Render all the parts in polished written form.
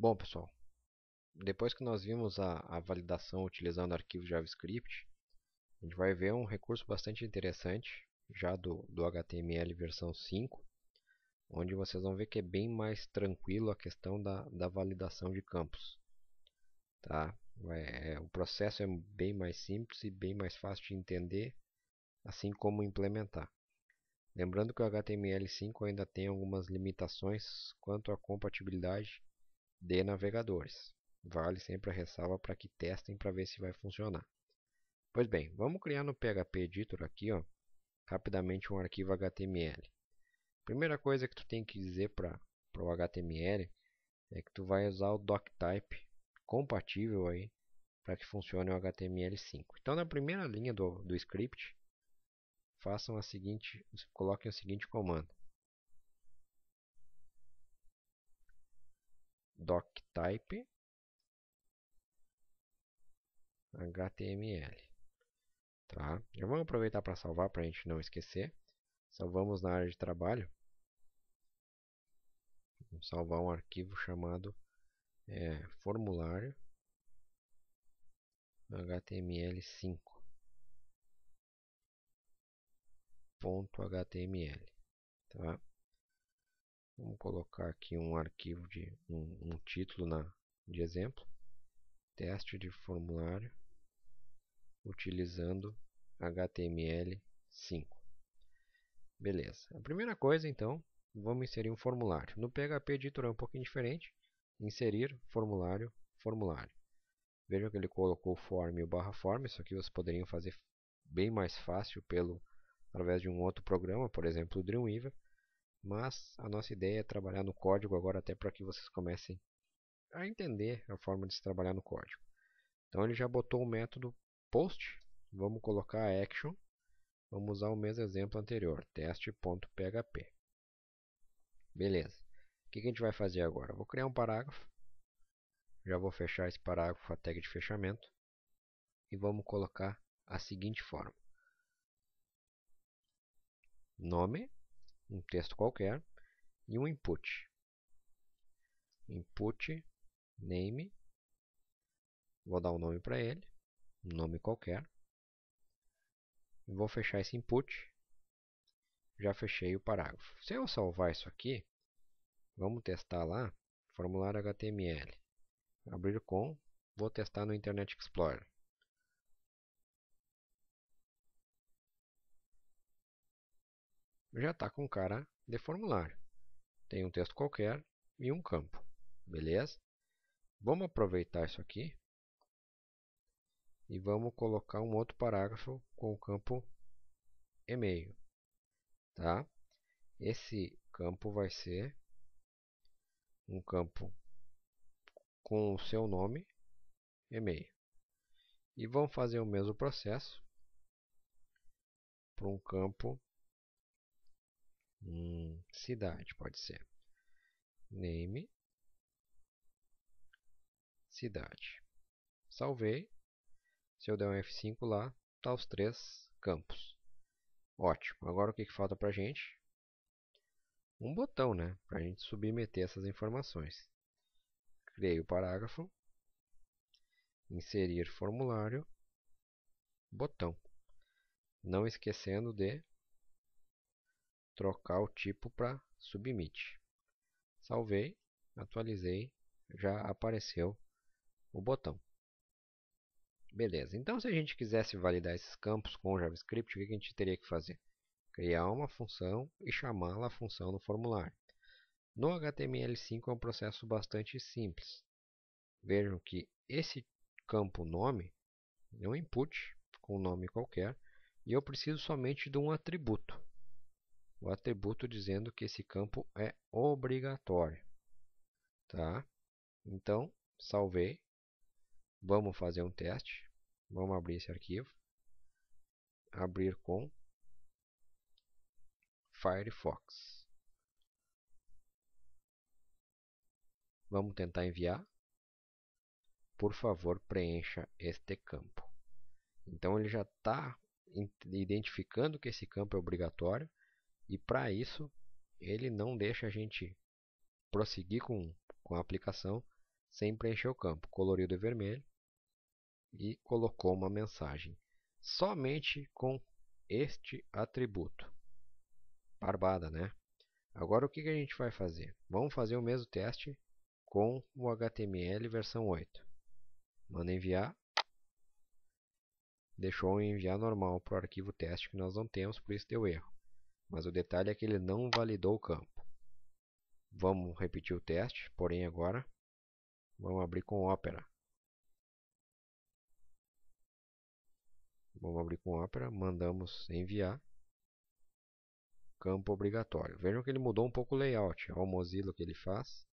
Bom, pessoal, depois que nós vimos a validação utilizando arquivo JavaScript, a gente vai ver um recurso bastante interessante já do HTML versão 5, onde vocês vão ver que é bem mais tranquilo a questão da validação de campos. Tá? O processo é bem mais simples e bem mais fácil de entender, assim como implementar. Lembrando que o HTML5 ainda tem algumas limitações quanto à compatibilidade de navegadores. Vale sempre a ressalva para que testem para ver se vai funcionar. Pois bem, vamos criar no PHP Editor aqui, ó, rapidamente um arquivo HTML. Primeira coisa que tu tem que dizer para o HTML é que tu vai usar o doctype compatível aí para que funcione o HTML5. Então, na primeira linha do script, coloquem o seguinte comando: doctype HTML. Tá? Já vamos aproveitar para salvar para a gente não esquecer. Salvamos na área de trabalho. Vamos salvar um arquivo chamado formulário html5.html. Tá? Vamos colocar aqui um arquivo de um título de exemplo. Teste de formulário utilizando HTML5. Beleza. A primeira coisa, então, vamos inserir um formulário. No PHP Editor é um pouquinho diferente. Inserir formulário, formulário. Vejam que ele colocou form e o barra form. Isso aqui vocês poderiam fazer bem mais fácil através de um outro programa, por exemplo, o Dreamweaver. Mas a nossa ideia é trabalhar no código agora, até para que vocês comecem a entender a forma de se trabalhar no código. Então ele já botou o método post. Vamos colocar a action. Vamos usar o mesmo exemplo anterior, teste.php. Beleza. O que a gente vai fazer agora? Eu vou criar um parágrafo. Já vou fechar esse parágrafo com a tag de fechamento. E vamos colocar a seguinte forma: nome, um texto qualquer, e um input. Input name. Vou dar um nome para ele, um nome qualquer. Vou fechar esse input. Já fechei o parágrafo. Se eu salvar isso aqui, vamos testar lá, formulário HTML. Abrir com, vou testar no Internet Explorer. Já está com cara de formulário. Tem um texto qualquer e um campo. Beleza? Vamos aproveitar isso aqui e vamos colocar um outro parágrafo com o campo e-mail. Tá? Esse campo vai ser um campo com o seu nome, e-mail. E vamos fazer o mesmo processo para um campo cidade, pode ser. Name, cidade. Salvei. Se eu der um F5 lá, tá os três campos. Ótimo. Agora o que falta para a gente? Um botão, né? Para a gente submeter essas informações. Criei o parágrafo. Inserir formulário. Botão. Não esquecendo de trocar o tipo para submit. Salvei. Atualizei. Já apareceu o botão. Beleza. Então, se a gente quisesse validar esses campos com o JavaScript, o que a gente teria que fazer? Criar uma função e chamá-la a função no formulário. No HTML5 é um processo bastante simples. Vejam que esse campo nome é um input com um nome qualquer e eu preciso somente de um atributo. O atributo dizendo que esse campo é obrigatório. Tá? Então, salvei. Vamos fazer um teste. Vamos abrir esse arquivo. Abrir com Firefox. Vamos tentar enviar. Por favor, preencha este campo. Então ele já está identificando que esse campo é obrigatório e para isso ele não deixa a gente prosseguir com a aplicação sem preencher o campo, coloriu de vermelho e colocou uma mensagem. Somente com este atributo. Barbada, né? Agora o que a gente vai fazer? Vamos fazer o mesmo teste com o HTML versão 8. Manda enviar. Deixou enviar normal para o arquivo teste que nós não temos, por isso deu erro. Mas o detalhe é que ele não validou o campo. Vamos repetir o teste, porém agora vamos abrir com Opera. Vamos abrir com Opera, mandamos enviar. Campo obrigatório. Vejam que ele mudou um pouco o layout. Olha o Mozilla que ele faz.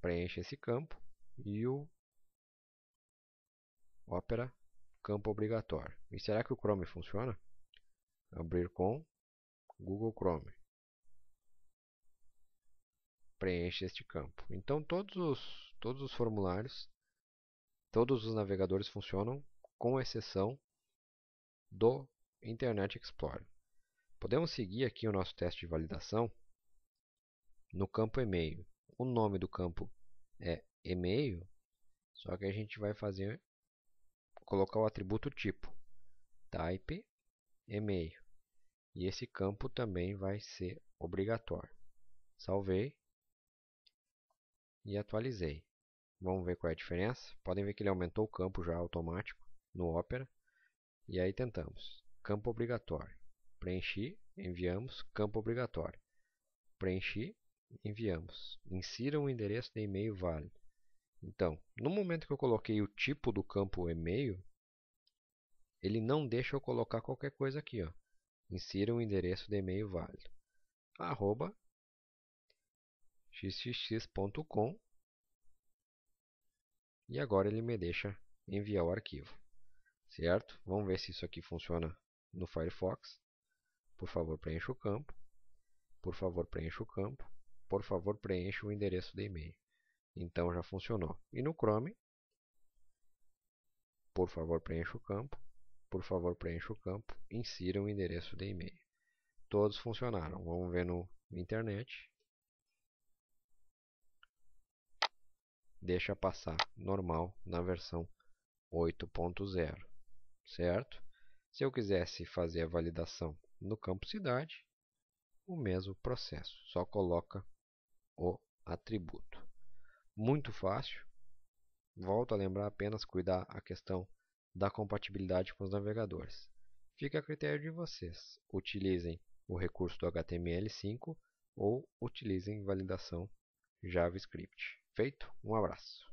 Preenche esse campo e o Opera, campo obrigatório. E será que o Chrome funciona? Abrir com Google Chrome. Preenche este campo. Então todos os formulários, todos os navegadores funcionam, com exceção do Internet Explorer. Podemos seguir aqui o nosso teste de validação no campo e-mail. O nome do campo é e-mail, só que a gente vai colocar o atributo tipo, type e-mail. E esse campo também vai ser obrigatório. Salvei e atualizei. Vamos ver qual é a diferença. Podem ver que ele aumentou o campo já automático no Opera. E aí tentamos. Campo obrigatório. Preenchi, enviamos, campo obrigatório. Preenchi, enviamos. Insira um endereço de e-mail válido. Então, no momento que eu coloquei o tipo do campo e-mail, ele não deixa eu colocar qualquer coisa aqui, ó. Insira um endereço de e-mail válido. @xxx.com. E agora ele me deixa enviar o arquivo. Certo? Vamos ver se isso aqui funciona no Firefox. Por favor, preencha o campo. Por favor, preencha o campo. Por favor, preencha o endereço de e-mail. Então já funcionou. E no Chrome, por favor, preencha o campo. Por favor, preencha o campo. Insira o endereço de e-mail. Todos funcionaram. Vamos ver no internet. Deixa passar normal na versão 8.0. Certo? Se eu quisesse fazer a validação no campo cidade, o mesmo processo. Só coloca o atributo. Muito fácil. Volto a lembrar apenas cuidar a questão da compatibilidade com os navegadores. Fica a critério de vocês. Utilizem o recurso do HTML5 ou utilizem validação JavaScript. Feito? Um abraço.